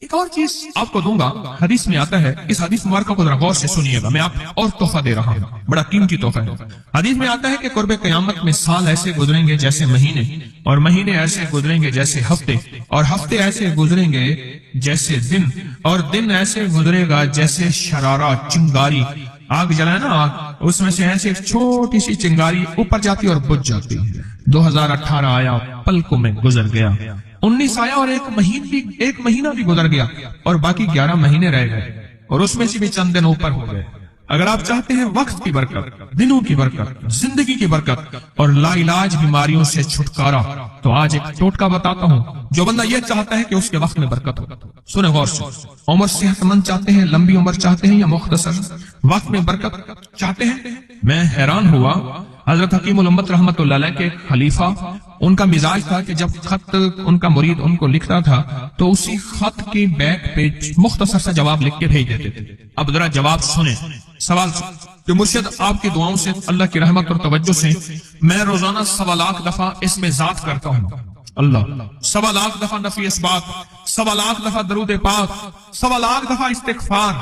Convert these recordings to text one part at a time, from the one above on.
एक और चीज आपको दूंगा, हदीस में आता है, इस हदीस मुबारका को जरा गौर से सुनिएगा, मैं आप और तोहफा दे रहा हूँ, बड़ा कीमती तोहफा है। हदीस में आता है कि कुर्बे क़यामत में साल ऐसे गुजरेंगे जैसे महीने, और महीने ऐसे गुजरेंगे जैसे हफ्ते, और हफ्ते ऐसे गुजरेंगे जैसे दिन, और दिन ऐसे गुजरेगा जैसे शरारा, चिंगारी, आग जलाए ना आग, उसमें से ऐसे एक छोटी सी चिंगारी ऊपर जाती और बुझ जाती है। 2018 आया, पलकों में गुजर गया। 19 आया और एक महीना भी गुजर गया, और बाकी 11 महीने रह गए, और उसमें से भी चंद दिन ऊपर हो गए। अगर आप चाहते हैं वक्त की बरकत, दिनों की बरकत, जिंदगी की बरकत और लाइलाज बीमारियों से छुटकारा, तो आज एक टोटका बताता हूँ। जो बंदा ये चाहता है कि उसके वक्त में बरकत हो, सुने गौर से। उम्र सेहतमंद चाहते हैं, लंबी उम्र चाहते हैं, या मुख्तसर वक्त में बरकत चाहते हैं? मैं हैरान हुआ, हजरत हकीमुल उम्मत रहमतुल्लाह अलैह के खलीफा, उनका मिजाज था कि जब खत उनका मुरीद उनको लिखता था तो उसी खत की बैक पे मुख्तसर सा जवाब लिख के भेज देते थे। अब जरा जवाब सुने, सवाल कि मुर्शिद आपकी दुआओं से, अल्लाह की रहमत और तवज्जो से मैं रोजाना 1.25 लाख दफा इसमें जात करता हूँ। अल्लाह 1.25 लाख दफा नफी इसबात, 1.25 लाख दफा दरूद पाक, 1.25 लाख दफा इस्तिगफार,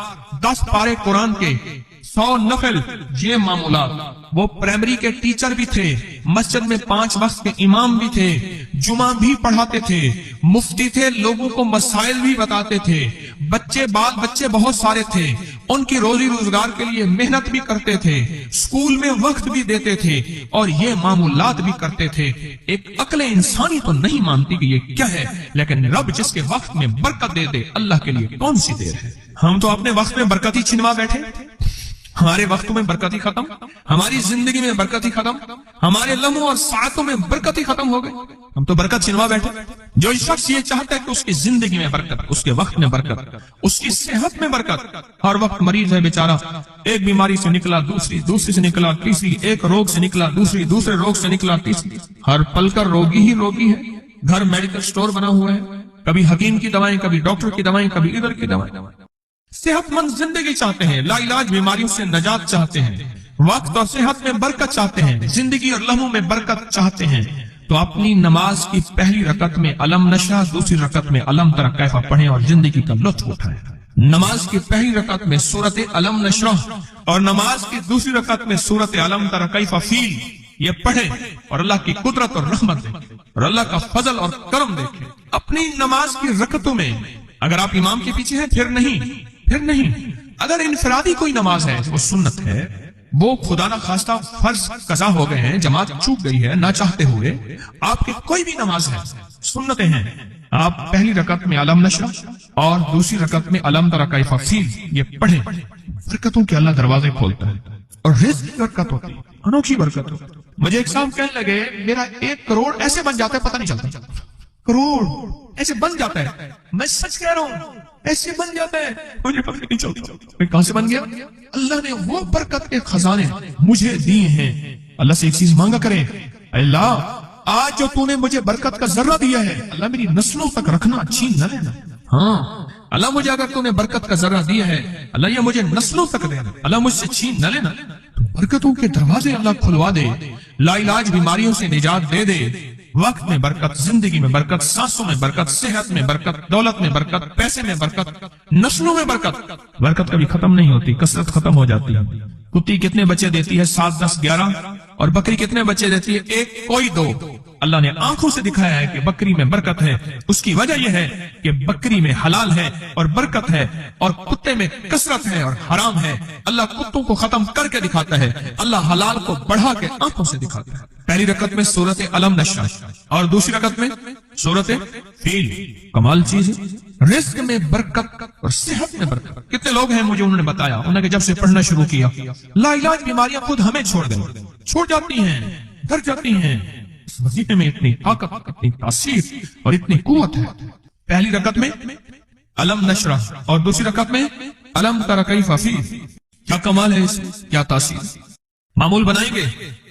10 पारे कुरान के, 100 नफल, ये मामूलात। वो प्राइमरी के टीचर भी थे, मस्जिद में 5 वक्त के इमाम भी थे, जुमा भी पढ़ाते थे, मुफ्ती थे, लोगों को मसाइल भी बताते थे, बाल बच्चे बहुत सारे थे, उनकी रोजी रोजगार के लिए मेहनत भी करते थे, स्कूल में वक्त भी देते थे, और ये मामूलात भी करते थे। एक अक्ल इंसानी तो नहीं मानती कि ये क्या है, लेकिन रब जिसके वक्त में बरकत दे दे, अल्लाह के लिए कौन सी देर है। हम तो अपने वक्त में बरकत ही छिनवा बैठे, हमारे वक्तों में बरकत ही खत्म, हमारी जिंदगी में बरकत ही खत्म, हमारे लम्हों और सातों में बरकत ही खत्म हो गई। हम तो बरकत छिनवा बैठे। जो शख्स ये चाहता है कि उसकी जिंदगी में बरकत, उसके वक्त में बरकत, उसकी सेहत में बरकत, हर वक्त मरीज है बेचारा, एक बीमारी से निकला दूसरी, दूसरी से निकला तीसरी, एक रोग से निकला दूसरी, दूसरे रोग से निकला तीसरी, हर पल का रोगी ही रोगी है। घर मेडिकल स्टोर बना हुआ है, कभी हकीम की दवाएं, कभी डॉक्टर की दवाएं, कभी इधर की दवाएं। सेहतमंद जिंदगी चाहते हैं, लाइलाज बीमारियों से नजात चाहते हैं, वक्त और सेहत में बरकत चाहते हैं, जिंदगी और लम्हों में बरकत चाहते हैं, तो अपनी नमाज की पहली रकत में अलम नशरा, दूसरी रकत में अलम तरा कैफा पढ़ें और जिंदगी का लुत्फ उठाएं। नमाज की पहली रकत में सूरत अलम नशरा और नमाज की दूसरी रकत में सूरत अलम तरा कैफा फील, ये पढ़ें और अल्लाह की कुदरत और रहमत देखें और अल्लाह का फजल और करम देखें। अपनी नमाज की रकतों में अगर आप इमाम के पीछे हैं फिर नहीं, अगर इनफरादी कोई नमाज है, वो सुन्नत है, वो खुदा ना खास्ता फर्ज कज़ा हो गए हैं, जमात चूक गई है ना चाहते हुए, आपकी कोई भी नमाज है, सुन्नतें हैं, आप पहली रकत में अलम नशरा और दूसरी रकत में अलम तरा कैफा फील, ये पढ़े, बरकतों के अल्लाह दरवाजे खोलता है और रिज़्क़ की बरकत होती है, अनोखी बरकत होती है। मुझे एक साहब कहने लगे, मेरा 1 करोड़ ऐसे बन जाता है, पता नहीं चलता, करोड़ ऐसे बन जाता है। मैं सच कह रहा हूं, ऐसे बन जाता है, मुझे पता नहीं चलता कहां से बन गया। अल्लाह ने वो बरकत के खजाने मुझे दिए हैं। अल्लाह से एक चीज मांगा करें, अल्लाह आज जो तूने मुझे बरकत का जर्रा दिया है, अल्लाह मेरी नस्लों तक रखना, छीन न लेना। हाँ अल्लाह, मुझे अगर तूने बरकत का जर्रा दिया है, अल्लाह ये मुझे नस्लों तक देना, अल्लाह मुझसे छीन न लेना। तो बरकतों के दरवाजे अल्लाह खुलवा दे, लाइलाज बीमारियों से निजात दे दे, वक्त में बरकत, जिंदगी में बरकत, सांसों में बरकत, सेहत में बरकत, दौलत में बरकत, पैसे में बरकत, नस्लों में बरकत। बरकत कभी खत्म नहीं होती, कसरत खत्म हो जाती है। कुत्ती कितने बच्चे देती है? 7, 10, 11। और बकरी कितने बच्चे देती है? 1, कोई 2। अल्लाह ने आंखों से दिखाया है कि बकरी में बरकत है। उसकी वजह यह है कि बकरी में हलाल है और बरकत है, और कुत्ते में कसरत है और हराम है। अल्लाह कुत्तों को खत्म करके दिखाता है, अल्लाह हलाल को बढ़ा के आंखों से दिखाता है। पहली रकत में सूरत अलम नशरा और दूसरी रकत में सूरत फील। कमाल चीज है, रिस्क में बरकत और सेहत में बरकत। कितने लोग हैं, मुझे उन्होंने बताया, उन्होंने जब से पढ़ना शुरू किया, लाइलाज बीमारियां खुद हमें छोड़ जाती हैं, डर जाती हैं। इस वजीफे में इतनी ताकत, इतनी तासीर और इतनी कुव्वत है। पहली रकत में अलम नशरा और दूसरी रकत में अलम तरा कैफा फील। क्या कमाल है, क्या तासीर। मामूल बनाएंगे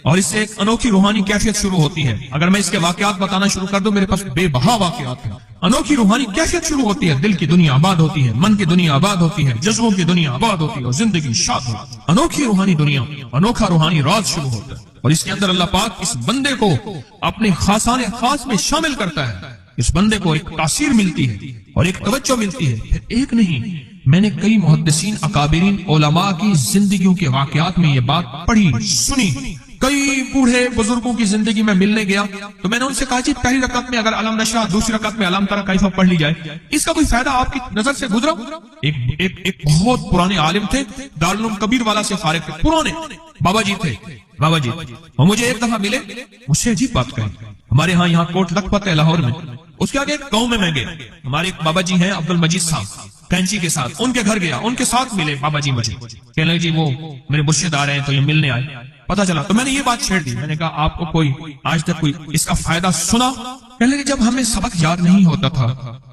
और इससे एक अनोखी रूहानी कैफियत शुरू होती है। अगर मैं इसके वाकयात बताना शुरू कर दूं, मेरे पास बेबहा वाकयात हैं। अनोखी रूहानी कैफियत शुरू होती है, दिल की दुनिया आबाद होती है, मन की दुनिया आबाद होती है, जज्बों की दुनिया आबाद होती है और जिंदगी शाद होती है। अनोखी रूहानी दुनिया, अनोखा रूहानी राज शुरू होता है और इसके अंदर अल्लाह पाक इस बंदे को अपने खासाने खास में शामिल करता है। इस बंदे को एक तासीर मिलती है और एक तवज्जो मिलती है। फिर एक नहीं, मैंने कई मुहद्दिसीन अकाबिरीन उलमा की जिंदगियों के वाकयात में ये बात पढ़ी सुनी। कई बूढ़े बुजुर्गों की जिंदगी में मिलने गया तो मैंने उनसे कहा जी पहली रकत में अगर अलम नशा, दूसरी रकत में अलम तरा कैफा पढ़ ली जाए, इसका कोई फायदा आपकी नजर से गुजरा? एक बहुत पुराने आलिम थे, दारुल उलूम कबीर वाला से फारिग थे, पुराने बाबा जी थे, बाबा जी। वो मुझे एक दफा मिले, मुझसे अजीब बात कही। हमारे यहाँ कोट लखपत है लाहौर में, उसके आगे एक गांव में मैं गया, हमारे एक बाबा जी हैं अब्दुल मजीद साहब कैंची के साथ, उनके घर गया, उनके साथ मिले बाबा जी। मुझे कहने लगे जी वो मेरे मुर्शिद आ रहे हैं तो ये मिलने आए। पता चला तो मैंने ये बात छेड़ दी, मैंने कहा आपको कोई आज तक कोई इसका फायदा सुना? कहने लगे जब हमें सबक याद नहीं होता था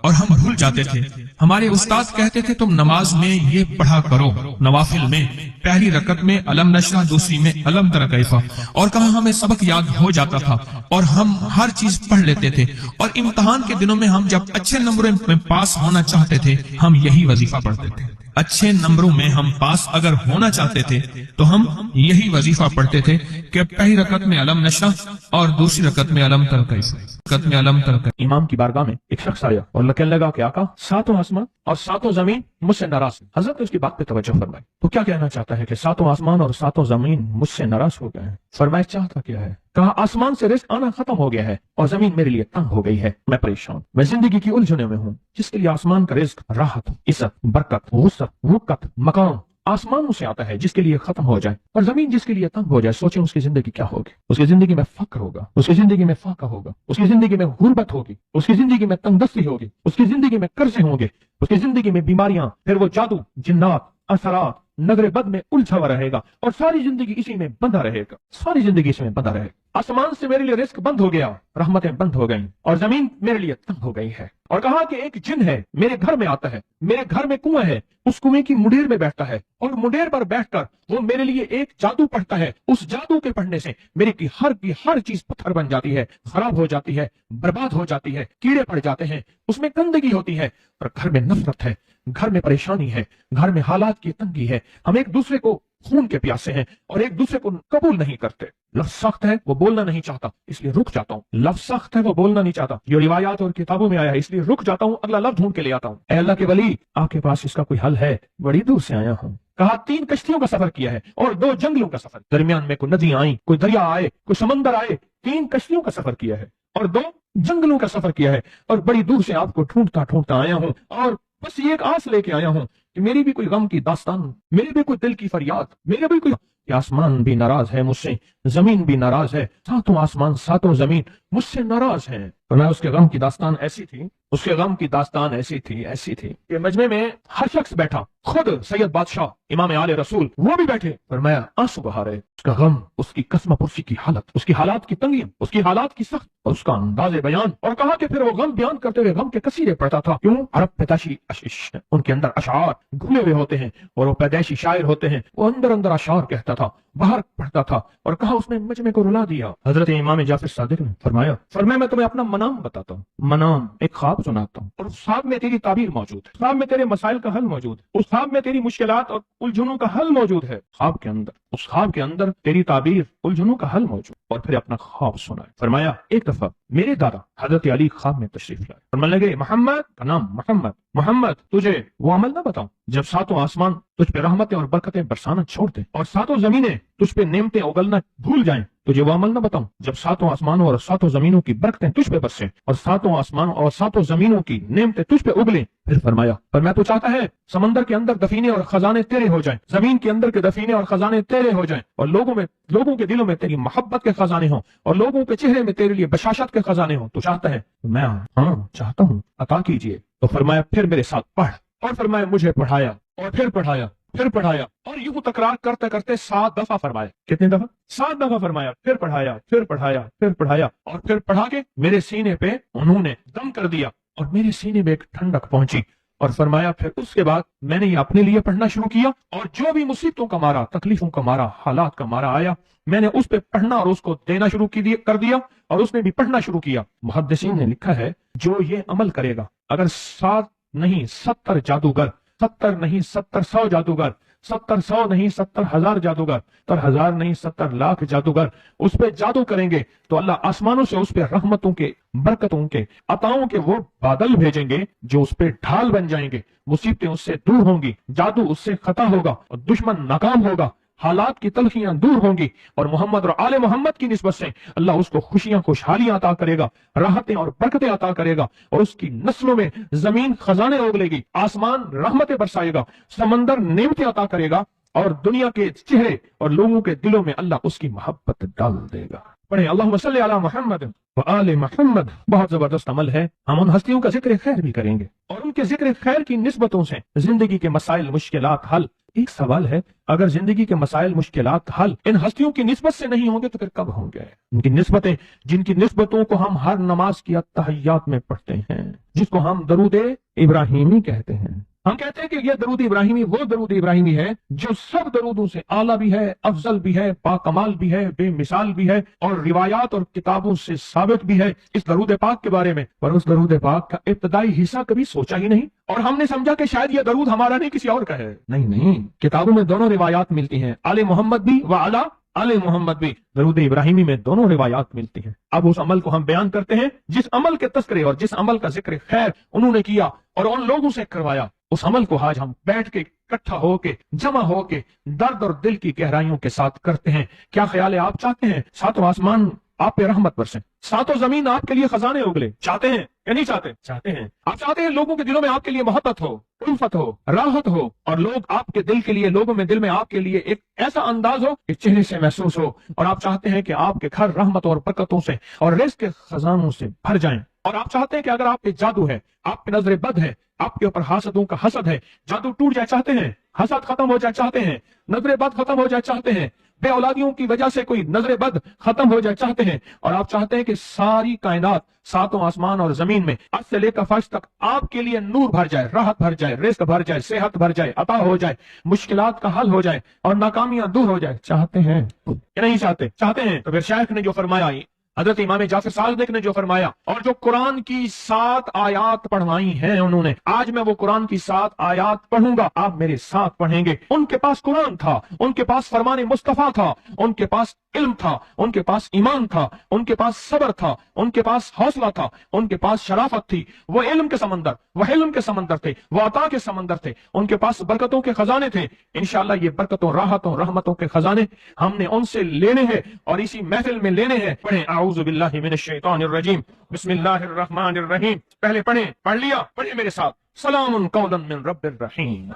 और हम भूल जाते थे, हमारे उस्ताद कहते थे तुम नमाज में ये पढ़ा करो, नवाफिल में पहली रकत में अलम नशरा, दूसरी में अलम तरा कैफा, और कहा हमें सबक याद हो जाता था और हम हर चीज पढ़ लेते थे। और इम्तिहान के दिनों में हम जब अच्छे नंबरों में पास होना चाहते थे हम यही वजीफा पढ़ते थे। अच्छे नंबरों में हम पास अगर होना चाहते थे तो हम यही वजीफा पढ़ते थे कि पहली रकत में अलम नशरा और दूसरी रकत में अलम तरा कैफा, रकत में अलम तरा कैफा। इमाम की बारगाह में एक शख्स आया और कहने लगा कि आका सातों आसमान और सातों जमीन मुझसे नाराज हैं। हजरत ने उसकी बात पे तवज्जो फरमाई, तो क्या कहना चाहता है कि सातों आसमान और सातों जमीन मुझसे नाराज हो गए हैं? फरमाया चाहता क्या है? कहा आसमान से रिज़्क़ आना खत्म हो गया है और जमीन मेरे लिए तंग हो गई है, मैं परेशान, मैं जिंदगी की उलझनों में हूँ। जिसके लिए आसमान का रिज़्क़ राहत, इज्जत, बरकत, वुसअत, वक़्त, मकाम आसमान मुझसे आता है, जिसके लिए खत्म हो जाए, और जमीन जिसके लिए तंग हो जाए, सोचें उसकी जिंदगी क्या होगी। उसकी जिंदगी में फक्र होगा, उसकी जिंदगी में फाका होगा, उसकी जिंदगी में गुर्बत होगी, उसकी जिंदगी में तंगदस्ती होगी, उसकी जिंदगी में कर्जे होंगे, उसकी जिंदगी में बीमारियां, फिर वो जादू, जिन्नात, असरात, नगरे बद में उलझा हुआ रहेगा और सारी जिंदगी इसी में बंधा रहेगा, सारी जिंदगी इसमें बंधा रहेगा। आसमान से मेरे लिए रिस्क बंद हो गया, रहमतें बंद हो गई और जमीन मेरे लिए तंग हो गई है। और कहा कि एक जिन है मेरे घर में आता है, मेरे घर में कुआं है, उस कुएं की मुंडेर में बैठता है और मुंडेर पर बैठकर वो मेरे लिए एक जादू पढ़ता है। उस जादू के पढ़ने से मेरी की हर चीज पत्थर बन जाती है, खराब हो जाती है, बर्बाद हो जाती है, कीड़े पड़ जाते हैं, उसमें गंदगी होती है और घर में नफरत है, घर में परेशानी है, घर में हालात की तंगी है। हम एक दूसरे को खून के प्यासे हैं और एक दूसरे को कबूल नहीं करते। लफ्ज सख्त है वो बोलना नहीं चाहता, इसलिए रुक जाता हूँ। लफ्ज सख्त है वो बोलना नहीं चाहता, ये रिवायात और किताबों में आया है, इसलिए रुक जाता हूँ, अगला लफ्ज ढूंढ के ले आता हूँ। अल्लाह के वली आपके पास इसका कोई हल है? बड़ी दूर से आया हूँ। कहा 3 कश्तियों का सफर किया है और 2 जंगलों का सफर, दरमियान में कोई नदियां आई, कोई दरिया आए, कोई समंदर आए, 3 कश्तियों का सफर किया है और 2 जंगलों का सफर किया है और बड़ी दूर से आपको ढूंढता ढूंढता आया हूँ और बस ये एक आस लेके आया हूँ कि मेरी भी कोई गम की दास्तान, मेरी भी कोई दिल की फरियाद, मेरे भी कोई। आसमान भी नाराज है मुझसे, जमीन भी नाराज है, सातों आसमान सातों जमीन मुझसे नाराज हैं। तो मैं उसके गम की दास्तान ऐसी थी, उसके गम की दास्तान ऐसी थी कि मजमे में हर शख्स बैठा, खुद सैयद बादशाह इमाम आले रसूल वो भी बैठे, फरमाया आंसू बहा रहे। उसका गम, उसकी कसम पुरसी की हालत, उसकी हालात की तंगी, उसकी हालात की सख्त और उसका अंदाजे बयान। और कहा कि फिर वो गम बयान करते हुए गम के कसीरे पढ़ता था। क्यों? अरब पैदाशी अशिश, उनके अंदर अशार घुले हुए होते हैं और वो पैदाइशी शायर होते हैं। वो अंदर अंदर अशार कहता था, बाहर पढ़ता था। और कहा उसने मजमे को रुला दिया। हजरत इमाम जाफर सादिक ने फरमाया मैं तुम्हें अपना मनाम बताता हूँ, मनाम एक ख्वाब सुनाता हूँ और उस ख्वाब में तेरी ताबीर मौजूद है, ख्वाब में तेरे मसाइल का हल मौजूद है, उस ख्वाब में तेरी मुश्किलात और उलझनों का हल मौजूद है। ख्वाब के अंदर, उस ख्वाब के अंदर तेरी ताबीर, उलझनों का हल मौजूद। और फिर अपना ख्वाब सुनाया। फरमाया एक दफा मेरे दादा हजरत अली ख्वाब में तशरीफ लाए। फरमाने लगे मोहम्मद का नाम मोहम्मद, मोहम्मद तुझे वो अमल ना बताऊं जब सातों आसमान तुझ पे रहमतें और बरकतें बरसाना छोड़ दे और सातों जमीनें तुझ पे नेमतें उगलना भूल जाएं? तुझे वो अमल ना बताऊं जब सातों आसमानों और सातों जमीनों की बरकतें तुझ पे बरसें और सातों आसमानों और सातों जमीनों की नेमतें तुझ पे उगलें? फिर फरमाया तो चाहता है समंदर के अंदर दफीने और खजाने तेरे हो जाएं, जमीन के अंदर के दफीने और खजाने तेरे हो जाएं और लोगों के दिलों में तेरी मोहब्बत के खजाने हों और लोगों के चेहरे में तेरे लिए बशाशत के खजाने हों। तो चाहता है? मैं हाँ चाहता हूँ, अता कीजिए। तो फरमाया फिर मेरे साथ पढ़। और फरमाया मुझे पढ़ाया और फिर पढ़ाया, फिर पढ़ाया और यूं तकरार करते करते 7 दफा फरमाया। कितनी दफा? 7 दफा फरमाया। फिर पढ़ाया, फिर पढ़ाया, फिर पढ़ाया और फिर पढ़ा के मेरे सीने पे उन्होंने दम कर दिया और मेरे सीने में एक ठंडक पहुंची। और फरमाया फिर उसके बाद मैंने ये अपने लिए पढ़ना शुरू किया और जो भी मुसीबतों का मारा, तकलीफों का मारा, हालात का मारा आया, मैंने उस पे पढ़ना और उसको देना शुरू कर दिया और उसने भी पढ़ना शुरू किया। मुहद्दिसीन ने लिखा है जो ये अमल करेगा, अगर 7 नहीं 70 जादूगर, 70 नहीं 70 जादूगर, 70 नहीं 70,000 जादूगर, 70,000 नहीं 70 लाख जादूगर उस पे जादू करेंगे तो अल्लाह आसमानों से उस पे रहमतों के बरकतों के, अताओं के वो बादल भेजेंगे जो उस पे ढाल बन जाएंगे। मुसीबतें उससे दूर होंगी, जादू उससे खत्म होगा और दुश्मन नाकाम होगा, हालात की तलखियां दूर होंगी और मोहम्मद और आले मोहम्मद की निस्बत से अल्लाह उसको खुशियां खुशहालियां अता करेगा, राहतें और बरकतें अता करेगा और उसकी नस्लों में जमीन खजाने उगलेगी, आसमान रहमतें बरसाएगा, समंदर नेमतें अता करेगा और दुनिया के चेहरे और लोगों के दिलों में अल्लाह उसकी मोहब्बत डाल देगा। पढ़े अल्लाहुम्मा सल्ली अला मुहम्मद व आले मुहम्मद। बहुत जबरदस्त अमल है। हम उन हस्तियों का जिक्र खैर भी करेंगे और उनके जिक्र खैर की निस्बतों से जिंदगी के मसाइल मुश्किलात हल। एक सवाल है, अगर जिंदगी के मसाइल मुश्किलात हल इन हस्तियों की निस्बत से नहीं होंगे तो फिर कब होंगे? उनकी निस्बतें, जिनकी निस्बतों को हम हर नमाज की अत्तहियात में पढ़ते हैं, जिसको हम दरूद इब्राहिमी कहते हैं। हम कहते हैं कि यह दरूद इब्राहिमी वो दरूद इब्राहिमी है जो सब दरूदों से आला भी है, अफजल भी है, पाकमाल भी है, बेमिसाल भी है और रिवायात और किताबों से साबित भी है इस दरूद पाक के बारे में। पर उस दरूद पाक का इब्तदाई हिस्सा कभी सोचा ही नहीं और हमने समझा कि शायद यह दरूद हमारा नहीं किसी और का है। नहीं, किताबों में दोनों रिवायात मिलती हैं, आले मोहम्मद भी व आला आले मोहम्मद भी। दरूद इब्राहिमी में दोनों रिवायात मिलती हैं। अब उस अमल को हम बयान करते हैं जिस अमल के तस्करे और जिस अमल का जिक्र खैर उन्होंने किया और उन लोगों से करवाया, उस अमल को आज हम बैठ के इकट्ठा होके जमा होके दर्द और दिल की गहराइयों के साथ करते हैं। क्या ख्याल है? आप चाहते हैं सातों आसमान आप पे रहमत बरसे, सातों जमीन आपके लिए खजाने उगले? चाहते हैं या नहीं चाहते? चाहते हैं। आप चाहते हैं लोगों के दिलों में आपके लिए मोहब्बत हो, उल्फत हो, राहत हो और लोग आपके दिल के लिए, लोगों में दिल में आपके लिए एक ऐसा अंदाज हो कि चेहरे से महसूस हो। और आप चाहते हैं कि आपके घर रहमत और बरकतों से और रिज़्क़ के खजानों से भर जाएं। और आप चाहते हैं कि अगर आप पे जादू है, आप पे नजर बद है, आपके ऊपर हासदों का हसद है, जादू टूट जाए चाहते हैं, हसद खत्म हो जाए चाहते हैं, नजर बद खत्म हो जाए चाहते हैं, बे औलादियों की वजह से कोई नजर बद खत्म हो जाए चाहते हैं और आप चाहते हैं कि सारी कायनात, सातों आसमान और जमीन में आज से लेकर फर्श तक आपके लिए नूर भर जाए, राहत भर जाए, रिज़्क़ भर जाए, सेहत भर जाए, अता हो जाए, मुश्किलात का हल हो जाए और नाकामियां दूर हो जाए। चाहते हैं या नहीं चाहते? चाहते हैं। तो फिर शायख ने जो फरमाया, हजरत इमाम जाफर सादिक ने जो फरमाया और जो कुरान की 7 आयात पढ़वाई हैं उन्होंने, आज मैं वो कुरान की 7 आयात पढ़ूंगा, आप मेरे साथ पढ़ेंगे। उनके पास कुरान था, उनके पास फरमान मुस्तफा था, उनके पास इल्म था, उनके पास ईमान था, उनके पास सब्र था, उनके पास हौसला था, उनके पास शराफत थी। वो इल्म के समंदर, वो हिल्म के समंदर थे, वो अता के समंदर थे, उनके पास बरकतों के खजाने थे। इंशाअल्लाह ये बरकतों, राहतों, रहमतों के खजाने हमने उनसे लेने हैं और इसी महफिल में लेने हैं। पढ़े आऊज़ु बिल्लाहि मिनश शैतानिर रजीम, बिस्मिल्लाहिर रहमानिर रहीम। पहले पढ़े, पढ़ लिया? पढ़े मेरे साथ, सलामुन कौलन मिन रब्बिर रहीम।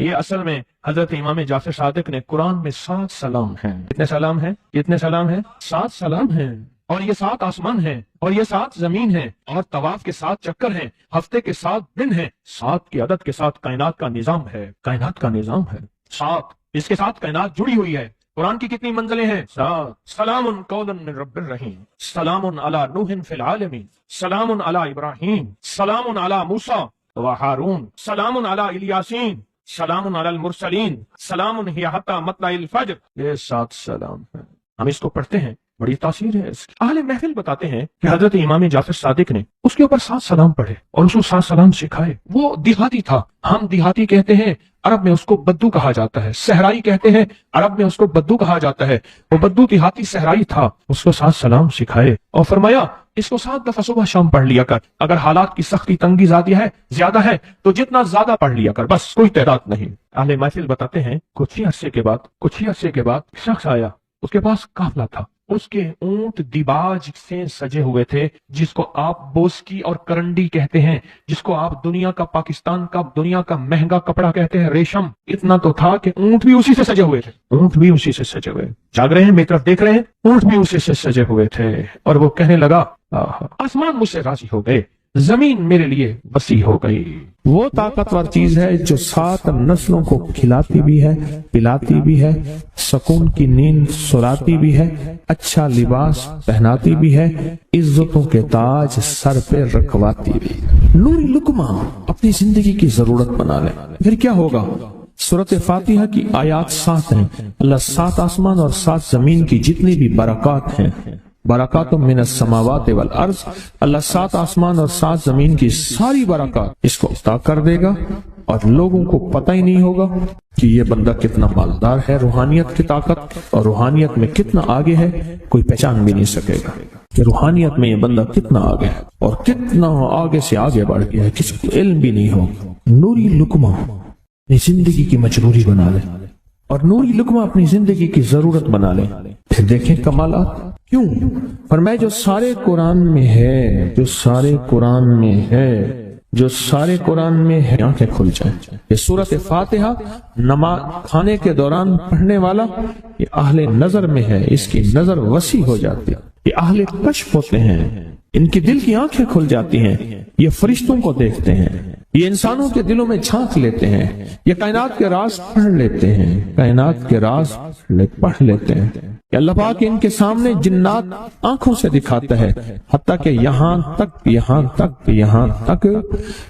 ये असल में हजरत इमाम जाफर सादिक ने कुरान में 7 सलाम हैं। कितने सलाम हैं? कितने सलाम हैं? 7 सलाम हैं। और ये 7 आसमान हैं और ये 7 जमीन है और तवाफ के 7 चक्कर हैं, हफ्ते के 7 दिन हैं, 7 की अदद के साथ कायनात का निजाम है, कायनात का निजाम है 7, इसके साथ कायनात जुड़ी हुई है। कुरान की कितनी मंजिलें हैं? 7। सलामुन कौलन मिन रब्बिर रहीम, सलामुन अला नूहिन फिल आलमीन, सलामुन अला इब्राहीम, सलामुन अला मूसा व हारून, सलामुन अला इलियासीन, सलामुन अलल मुरसलीन, सलामुन हिया हत्ता मतलाइल फज्र। ये 7 सलाम है। हम इसको पढ़ते हैं, बड़ी तासीर है इसकी। अहले महफिल बताते हैं कि हजरत इमाम जाफर सादिक ने उसके ऊपर 7 सलाम पढ़े और उसको 7 सलाम सिखाए। वो देहाती था, हम देहाती कहते हैं, अरब में उसको बद्दू कहा जाता है। सहराई कहते हैं, अरब में उसको बद्दू कहा जाता है। वो बद्दू देहाती सहराई था, उसको 7 सलाम सिखाए और फरमाया इसको 7 दफा सुबह शाम पढ़ लिया कर। अगर हालात की सख्ती तंगी ज्यादा है तो जितना ज्यादा पढ़ लिया कर, बस कोई तादाद नहीं। अहले महफिल बताते हैं कुछ ही अरसे के बाद शख्स आया, उसके पास काफला था, उसके ऊंट दिबाज से सजे हुए थे, जिसको आप बोस्की और करंडी कहते हैं, जिसको आप दुनिया का, पाकिस्तान का दुनिया का महंगा कपड़ा कहते हैं, रेशम। इतना तो था कि ऊंट भी उसी से सजे हुए थे, ऊंट भी उसी से सजे हुए। जाग रहे हैं, मेरी तरफ देख रहे हैं, ऊंट भी उसी से सजे हुए थे। और वो कहने लगा, आसमान मुझसे राजी हो गए, जमीन मेरे लिए वसी हो गई। वो ताकतवर चीज है जो 7 नस्लों को खिलाती भी है, पिलाती भी है, सुकून की नींद सुलाती भी है, अच्छा लिबास पहनाती भी है, इज्जतों के ताज सर पे रखवाती भी है। नूरी लुकमा अपनी जिंदगी की जरूरत बना ले, फिर क्या होगा? सूरत फातिहा की आयात 7 हैं। अल्लाह 7 आसमान और 7 जमीन की जितनी भी बरकत हैं, बरकातुम मिनस समावाति वल अर्ज़, अल्लाह 7 आसमान और 7 जमीन की सारी बरकत इसको अता कर देगा اور لوگوں کو پتہ ہی نہیں ہوگا کہ یہ بندہ کتنا مالدار ہے، روحانیت کی طاقت اور روحانیت میں کتنا آگے ہے، کوئی پہچان بھی نہیں سکے گا کہ روحانیت میں یہ بندہ کتنا آگے ہے اور کتنا آگے سے آگے بڑھ گیا ہے، کسی کو علم بھی نہیں ہوگا۔ نوری لقمہ اپنی زندگی کی مجبوری بنا لے اور نوری لقمہ اپنی زندگی کی ضرورت بنا لے، پھر دیکھیں کمالات۔ کیوں؟ فرمائے جو سارے قرآن میں ہے، جو سارے قرآن میں ہے، جو سارے قرآن میں ہے، آنکھیں کھل جائیں۔ یہ سورۃ فاتحہ نماز کھانے کے دوران پڑھنے والا یہ اہل نظر میں ہے، اس کی نظر وسیع ہو جاتی ہے، یہ اہل کشف ہوتے ہیں، ان کی دل کی آنکھیں کھل جاتی ہیں، یہ فرشتوں کو دیکھتے ہیں، یہ انسانوں کے دلوں میں جھانک لیتے ہیں، یہ کائنات کے راز پڑھ لیتے ہیں، کائنات کے راز پڑھ لیتے ہیں کہ اللہ پاک ان کے سامنے جنات آنکھوں سے دکھاتا ہے، حتیٰ کہ یہاں تک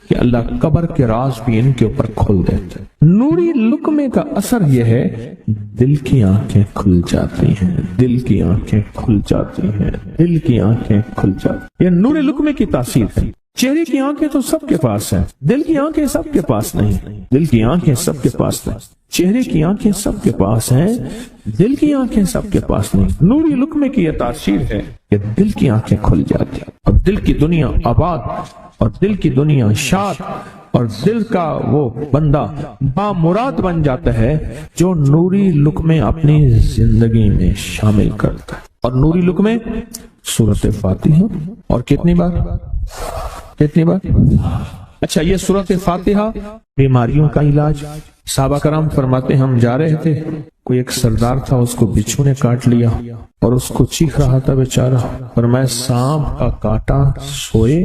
کہ اللہ قبر کے راز بھی ان کے اوپر کھول دیتے ہیں۔ نوری لقمے کا اثر یہ ہے دل کی آنکھیں کھل جاتی ہیں، دل کی آنکھیں کھل جاتی ہیں، دل کی آنکھیں کھل جاتی ہیں۔ یہ نور لقمے کی تاثیر ہے۔ چہرے کی آنکھیں تو سب کے پاس ہیں، دل کی آنکھیں سب کے پاس نہیں، دل کی آنکھیں سب کے پاس نہیں، چہرے کی آنکھیں سب کے پاس ہیں، دل کی آنکھیں سب کے پاس نہیں۔ نوری لقمے کی یہ تاثیر ہے کہ دل کی آنکھیں کھل جاتی ہیں اور دل کی دنیا آباد اور دل کی دنیا شاد اور دل کا وہ بندہ بامراد بن جاتا ہے جو نوری لقمے اپنی زندگی میں شامل کرتا ہے۔ اور نوری لقمے سورۃ فاتحہ اور کتنی بار؟ اچھا، یہ سورۃ فاتحہ بیماریوں کا علاج۔ صحابہ کرام فرماتے ہم جا رہے تھے، کوئی ایک سردار تھا، اس کو بچھو نے کاٹ لیا اور اس کو چیخ رہا تھا بیچارہ، فرمایا سانپ کا کاٹا سوئے،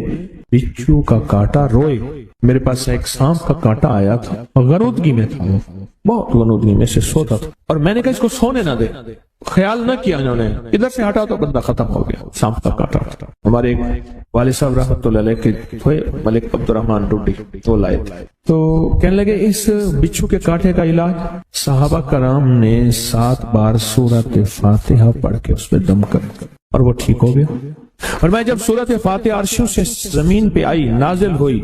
بچھو کا کاٹا روئے۔ میرے پاس ایک سانپ کا کاٹا آیا تھا، غنودگی میں تھا، وہ بہت غنودگی میں سے سوتا تھا، اور میں نے کہا اس کو سونے نہ دے، خیال نہ کیا انہوں نے، ادھر سے ہٹا تو بندہ ختم ہو گیا، سانپ کا کاٹا تھا۔ ہمارے ایک والد صاحب رحمۃ اللہ علیہ کے تھے، ملک عبد الرحمن ڈوڈی، تو لائے تھے، تو کہنے لگے اس بچھو کے کاٹے کا علاج صحابہ کرام نے 7 بار سورۃ فاتحہ پڑھ کے اس پہ دم کر اور وہ ٹھیک ہو گیا۔ اور میں جب سورۃ فاتحہ عرشوں سے زمین پہ آئی، نازل ہوئی،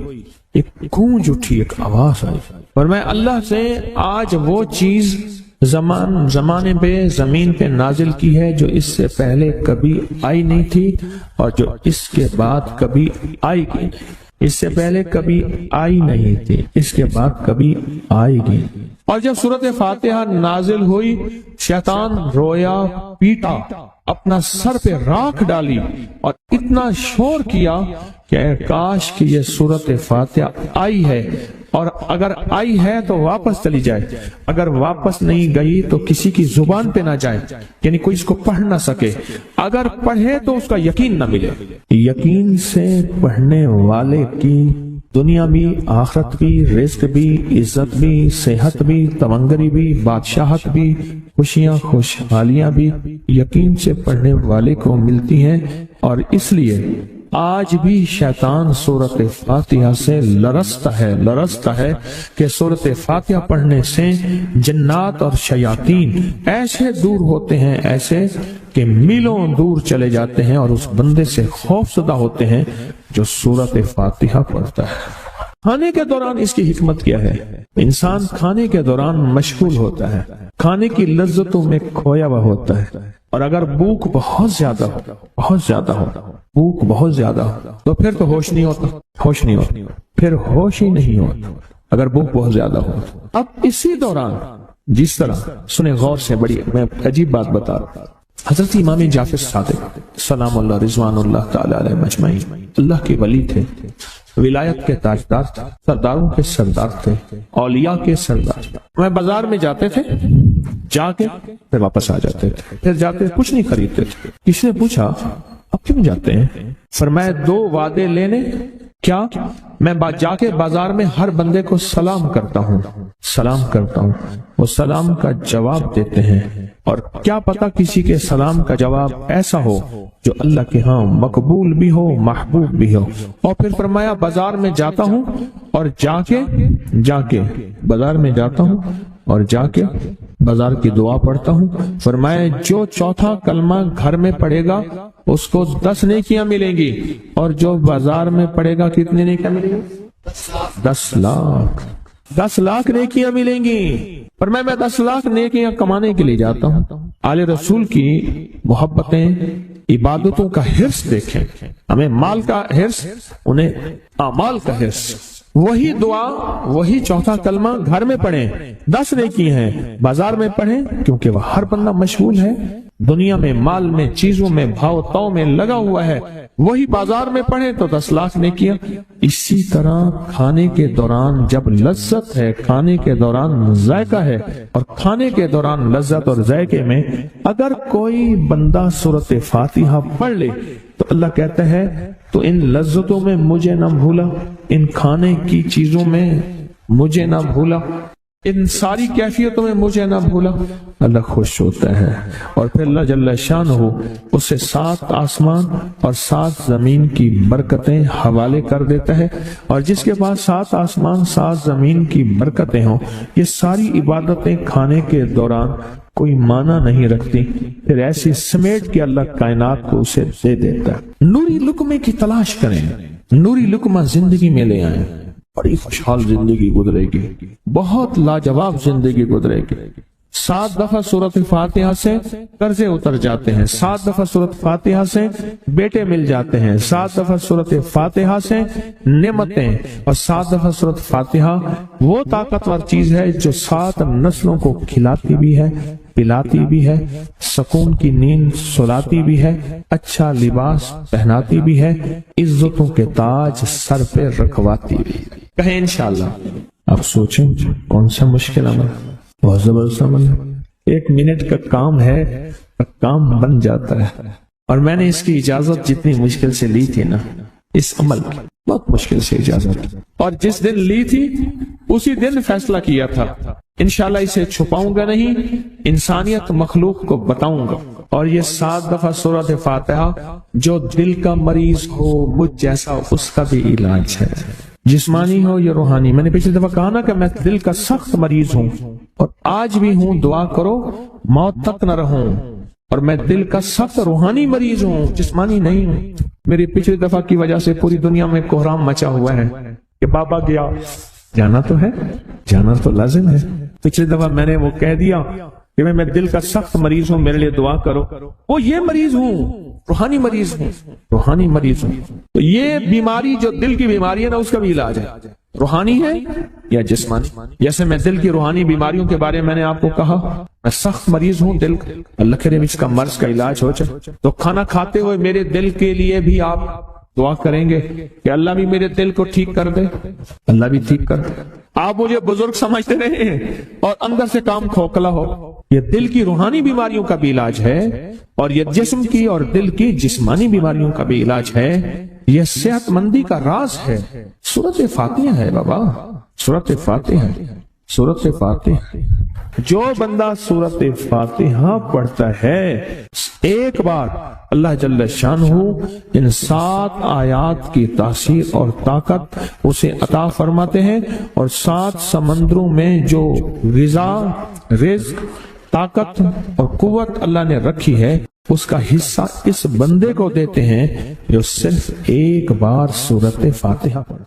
ایک گونج اٹھی، ایک آواز آئی، اور میں اللہ سے آج وہ چیز زمانے پہ زمین پہ نازل کی ہے جو اس سے پہلے کبھی آئی نہیں تھی اور جو اس کے بعد کبھی آئے گی، اس سے پہلے کبھی آئی نہیں تھی، اس کے بعد کبھی آئے گی۔ اور جب سورۃ فاتحہ نازل ہوئی، شیطان رویا، پیٹا، اپنا سر پہ راکھ ڈالی اور اتنا شور کیا کہ کاش کہ یہ سورۃ فاتحہ آئی ہے، اور اگر آئی ہے تو واپس چلی جائے، اگر واپس نہیں گئی تو کسی کی زبان پہ نہ جائے، یعنی کوئی اس کو پڑھ نہ سکے، اگر پڑھے تو اس کا یقین نہ ملے۔ یقین سے پڑھنے والے کی دنیا بھی، آخرت بھی، رزق بھی، عزت بھی، صحت بھی، تمنگری بھی، بادشاہت بھی، خوشیاں خوشحالیاں بھی یقین سے پڑھنے والے کو ملتی ہیں۔ اور اس لیے آج بھی شیطان سورۃ فاتحہ سے لرزتا ہے کہ سورۃ فاتحہ پڑھنے سے جنات اور شیاطین ایسے دور ہوتے ہیں، ایسے کہ میلوں دور چلے جاتے ہیں اور اس بندے سے خوف زدہ ہوتے ہیں جو سورۃ فاتحہ پڑھتا ہے۔ کھانے کے دوران اس کی حکمت کیا ہے؟ انسان کھانے کے دوران مشغول ہوتا ہے، کھانے کی لذتوں میں کھویا ہوا ہوتا ہے، اور اگر بھوک بہت زیادہ ہو بھوک بہت زیادہ ہو تو پھر تو ہوش نہیں ہوتا، پھر ہوش ہی نہیں ہوتا اگر بھوک بہت زیادہ ہو۔ اب اسی دوران جس طرح سنیں غور سے، بڑی میں عجیب بات بتا رہا ہوں، حضرت امام جعفر صادق سلام اللہ رضوان اللہ تعالی علیہ مجمعین اللہ کے ولی تھے، ولایت کے تاجدار تھے، سرداروں کے سردار تھے، اولیاء کے سردار تھے۔ میں بازار میں جاتے تھے، جا کے پھر واپس آ جاتے تھے، پھر جاتے کچھ نہیں خریدتے تھے۔ کسی نے پوچھا اب کیوں جاتے ہیں؟ فرمایا 2 وعدے لینے، کیا میں جا کے بازار میں ہر بندے کو سلام کرتا ہوں، وہ سلام کا جواب دیتے ہیں، اور کیا پتا کسی کے سلام کا جواب ایسا ہو جو اللہ کے ہاں مقبول بھی ہو، محبوب بھی ہو۔ اور پھر فرمایا بازار میں جاتا ہوں اور جا کے بازار میں جاتا ہوں اور جا کے بازار کی دعا پڑھتا ہوں۔ فرمایا جو چوتھا کلمہ گھر میں پڑھے گا اس کو 10 نیکیاں ملیں گی، اور جو بازار میں پڑھے گا کتنے نیکیاں ملیں گی؟ 10 لاکھ۔ 10 लाख नेकियां मिलेंगी। पर मैं 10 लाख नेकियां कमाने के लिए जाता हूँ। आले रसूल की मोहब्बतें, इबादतों का हिर्स देखें। हमें माल का हिर्स, उन्हें अमाल का हिर्स। वही दुआ, वही चौथा कलमा घर में पढ़ें, 10 नेकी हैं, बाजार में पढ़ें, क्योंकि वह हर बंदा मशगूल है दुनिया में, माल में, चीजों में, भाव ताव में लगा हुआ है। वही बाजार में पढ़ें तो 10 लाख नेकियां। इसी तरह खाने के दौरान जब लज्जत है, खाने के दौरान जायका है, और खाने के दौरान लज्जत और जायके में अगर कोई बंदा सूरत फातिहा पढ़ ले तो अल्लाह कहता है तो इन लज्जतों में मुझे ना भूला, इन खाने की चीजों में मुझे ना भूला, इन सारी कैफियतों में मुझे ना भूला। अल्लाह खुश होता है और फिर अल्लाह जल्ल शानहू उसे 7 आसमान और 7 जमीन की बरकतें हवाले कर देता है। और जिसके पास 7 आसमान 7 जमीन की बरकतें हों, ये सारी इबादतें खाने के दौरान कोई माना नहीं रखती, फिर ऐसी समेट के अल्लाह कायनात को उसे दे देता है। नूरी लुकमे की तलाश करें, नूरी लुकमा जिंदगी में ले आए, बड़ी खुशहाल जिंदगी गुजरेगी, बहुत लाजवाब जिंदगी गुजरेगी। 7 दफा सूरत फातिहा से कर्जे उतर जाते हैं, 7 दफा सूरत फातिहा से बेटे मिल जाते हैं, 7 दफा सूरत फातिहा से नेमतें, और 7 दफा सूरत फातिहा वो ताकतवर चीज है जो 7 नस्लों को खिलाती भी है, पिलाती भी है, सुकून की नींद सुलाती भी है, अच्छा लिबास पहनाती भी है, इज्जतों के ताज सर पे रखवाती भी है। कहें इंशाअल्लाह। आप सोचें कौन सा मुश्किल अमल, बहुत जबरदस्त अमल है। 1 मिनट का काम है, काम बन जाता है। और मैंने इसकी इजाजत जितनी मुश्किल से ली थी ना, इस अमल की बहुत मुश्किल से इजाजत, और जिस दिन ली थी उसी दिन फैसला किया था इंशाल्लाह इसे छुपाऊंगा नहीं, इंसानियत मखलूक को बताऊंगा। और ये 7 दफा सूरत फातिहा जो दिल का मरीज हो मुझ जैसा उसका भी इलाज है, जिस्मानी हो या रूहानी। मैंने पिछली दफा कहा ना कि मैं दिल का सख्त मरीज हूँ और आज भी हूँ, दुआ करो मौत तक न रहूं। और मैं दिल का सख्त रूहानी मरीज हूँ, जिस्मानी नहीं हूँ। मेरी पिछली दफा की वजह से पूरी दुनिया में कोहराम मचा हुआ है कि बाबा गया, जाना तो है, जाना तो लाजिम है। पिछली दफा मैंने वो कह दिया कि मैं दिल का सख्त मरीज हूँ, मेरे लिए दुआ करो। वो ये मरीज हूँ, रूहानी मरीज हूँ, रूहानी मरीज हूँ। तो ये बीमारी जो दिल की बीमारी है ना, उसका भी इलाज है, रूहानी है या जिस्मानी। जैसे मैं दिल की रूहानी बीमारियों के बारे में मैंने आपको कहा, मैं सख्त मरीज हूँ दिल का, अल्लाह करे इसका मर्ज का इलाज हो जाए। तो खाना खाते हुए मेरे दिल के लिए भी आप दुआ करेंगे कि अल्लाह भी मेरे दिल को ठीक कर दे, अल्लाह भी ठीक कर दे। आप मुझे बुजुर्ग समझते रहे और अंदर से काम खोखला हो। ये दिल की रूहानी बीमारियों का भी इलाज है और ये जिस्म की और दिल की जिस्मानी बीमारियों का भी इलाज है। ये सेहतमंदी का राज है। सूरत फातिहा है बाबा, सूरत फातिहा, सूरत फातिहा। जो बंदा सूरत फातिहा पढ़ता है, एक बार अल्लाह जल्ल शानहू इन 7 आयात की तासीर और ताकत उसे अता फरमाते हैं। और 7 समंदरों में जो ग़िज़ा, रिज़्क़, ताकत और कुव्वत अल्लाह ने रखी है, उसका हिस्सा इस बंदे को देते हैं जो सिर्फ एक बार सूरत फातिहा पढ़े।